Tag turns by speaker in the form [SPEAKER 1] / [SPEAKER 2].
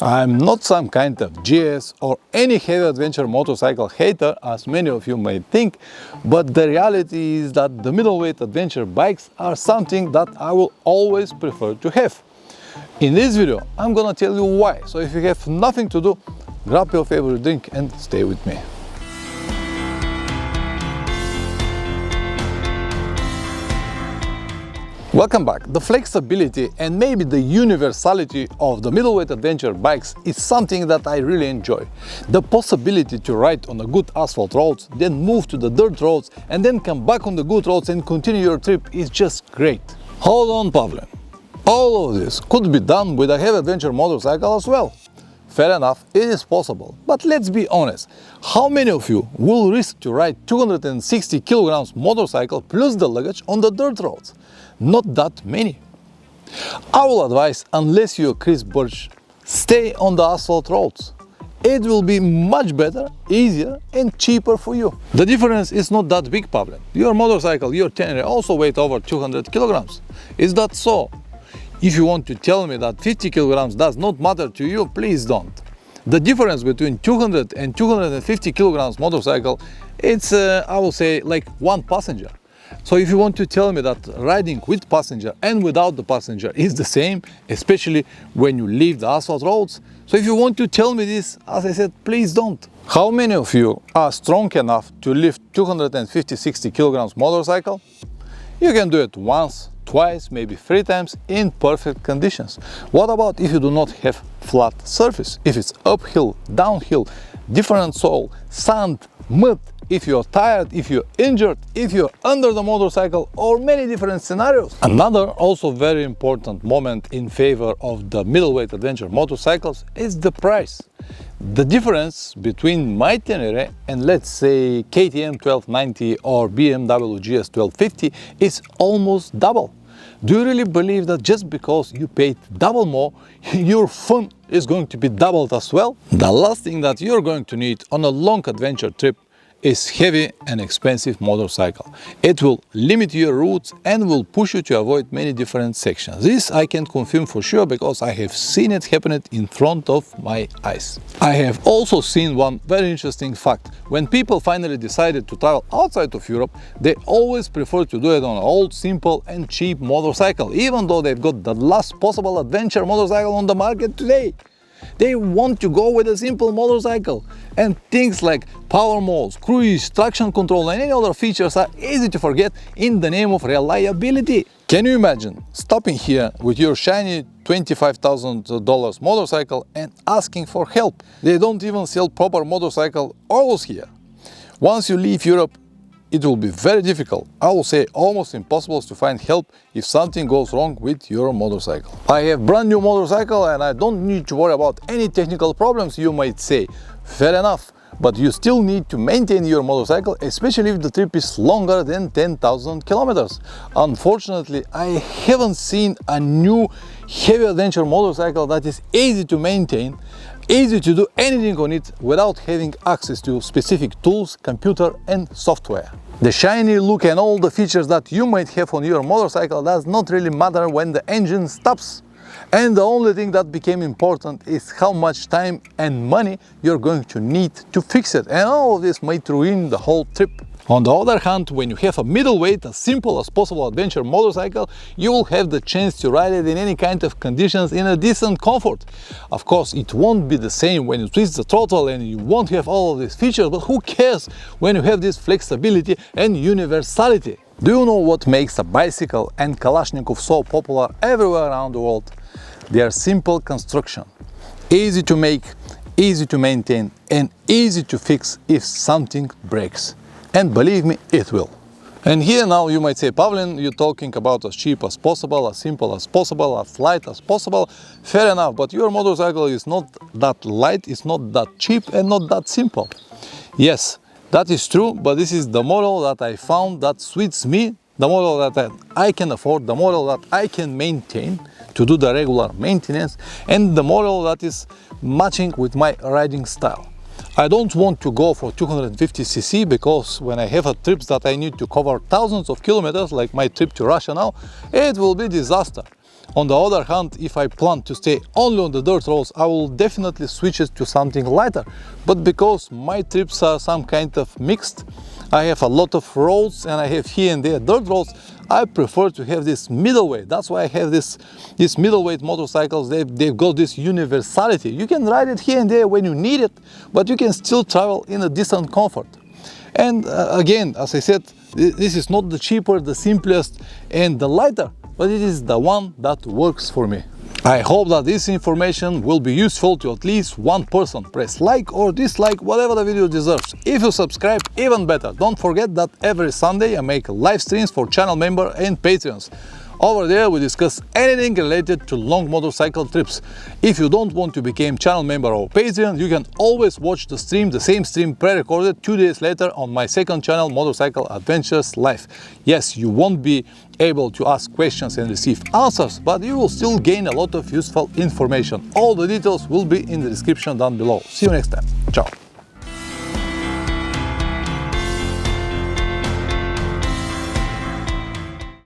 [SPEAKER 1] I'm not some kind of GS or any heavy adventure motorcycle hater, as many of you may think, but the reality is that the middleweight adventure bikes are something that I will always prefer to have. In this video, I'm gonna tell you why, so if you have nothing to do, grab your favorite drink and stay with me. Welcome back. The flexibility and maybe the universality of the middleweight adventure bikes is something that I really enjoy. The possibility to ride on the good asphalt roads, then move to the dirt roads and then come back on the good roads and continue your trip is just great. Hold on, Pavle. All of this could be done with a heavy adventure motorcycle as well. Fair enough, it is possible, but let's be honest, how many of you will risk to ride 260 kilograms motorcycle plus the luggage on the dirt roads? Not that many. I will advise, unless you're Chris Birch, stay on the asphalt roads. It will be much better, easier and cheaper for you. The difference is not that big, Pavle. Your motorcycle, your Tenere also weight over 200 kilograms. Is that so? If you want to tell me that 50 kilograms does not matter to you, please don't. The difference between 200 and 250 kilograms motorcycle, it's, I will say, like one passenger. So if you want to tell me that riding with passenger and without the passenger is the same, especially when you leave the asphalt roads, so if you want to tell me this, as I said, please don't. How many of you are strong enough to lift 250-60 kilograms motorcycle? You can do it once, twice, maybe 3 times in perfect conditions. What about if you do not have flat surface? If it's uphill, downhill, different soil, sand, mud, if you're tired, if you're injured, if you're under the motorcycle, or many different scenarios. Another also very important moment in favor of the middleweight adventure motorcycles is the price. The difference between my Tenere and let's say KTM 1290 or BMW GS 1250 is almost double. Do you really believe that just because you paid double more, your fun is going to be doubled as well? The last thing that you're going to need on a long adventure trip is heavy and expensive motorcycle. It will limit your routes and will push you to avoid many different sections. This I can confirm for sure because I have seen it happen in front of my eyes. I have also seen one very interesting fact. When people finally decided to travel outside of Europe, they always prefer to do it on an old, simple and cheap motorcycle, even though they've got the last possible adventure motorcycle on the market today. They want to go with a simple motorcycle, and things like power modes, cruise, traction control and any other features are easy to forget in the name of reliability. Can you imagine stopping here with your shiny $25,000 motorcycle and asking for help? They don't even sell proper motorcycle oils here. Once you leave Europe, it will be very difficult, I will say almost impossible to find help if something goes wrong with your motorcycle. I have brand new motorcycle and I don't need to worry about any technical problems, you might say. Fair enough, but you still need to maintain your motorcycle, especially if the trip is longer than 10,000 kilometers. Unfortunately, I haven't seen a new heavy adventure motorcycle that is easy to maintain, easy to do anything on it without having access to specific tools, computer and software. The shiny look and all the features that you might have on your motorcycle does not really matter when the engine stops. And the only thing that became important is how much time and money you're going to need to fix it. And all of this might ruin the whole trip. On the other hand, when you have a middleweight, as simple as possible adventure motorcycle, you will have the chance to ride it in any kind of conditions in a decent comfort. Of course, it won't be the same when you twist the throttle and you won't have all of these features, but who cares when you have this flexibility and universality? Do you know what makes a bicycle and Kalashnikov so popular everywhere around the world? Their simple construction. Easy to make, easy to maintain and easy to fix if something breaks. And believe me, it will. And here now you might say, Pavlin, you're talking about as cheap as possible, as simple as possible, as light as possible. Fair enough, but your motorcycle is not that light, it's not that cheap and not that simple. Yes, that is true, but this is the model that I found that suits me, the model that I can afford, the model that I can maintain to do the regular maintenance, and the model that is matching with my riding style. I don't want to go for 250cc because when I have a trips that I need to cover thousands of kilometers, like my trip to Russia now, it will be disaster. On the other hand, if I plan to stay only on the dirt roads, I will definitely switch it to something lighter. But because my trips are some kind of mixed, I have a lot of roads and I have here and there dirt roads, I prefer to have this middleweight. That's why I have these middleweight motorcycles. They've got this universality. You can ride it here and there when you need it, but you can still travel in a decent comfort. And again, as I said, this is not the cheaper, the simplest and the lighter, but it is the one that works for me. I hope that this information will be useful to at least one person. Press like or dislike, whatever the video deserves. If you subscribe, even better. Don't forget that every Sunday I make live streams for channel member and Patreons. Over there we discuss anything related to long motorcycle trips. If you don't want to become channel member or Patreon, you can always watch the same stream pre-recorded 2 days later on my second channel, Motorcycle Adventures Live. Yes, you won't be able to ask questions and receive answers, but you will still gain a lot of useful information. All the details will be in the description down below. See you next time. Ciao.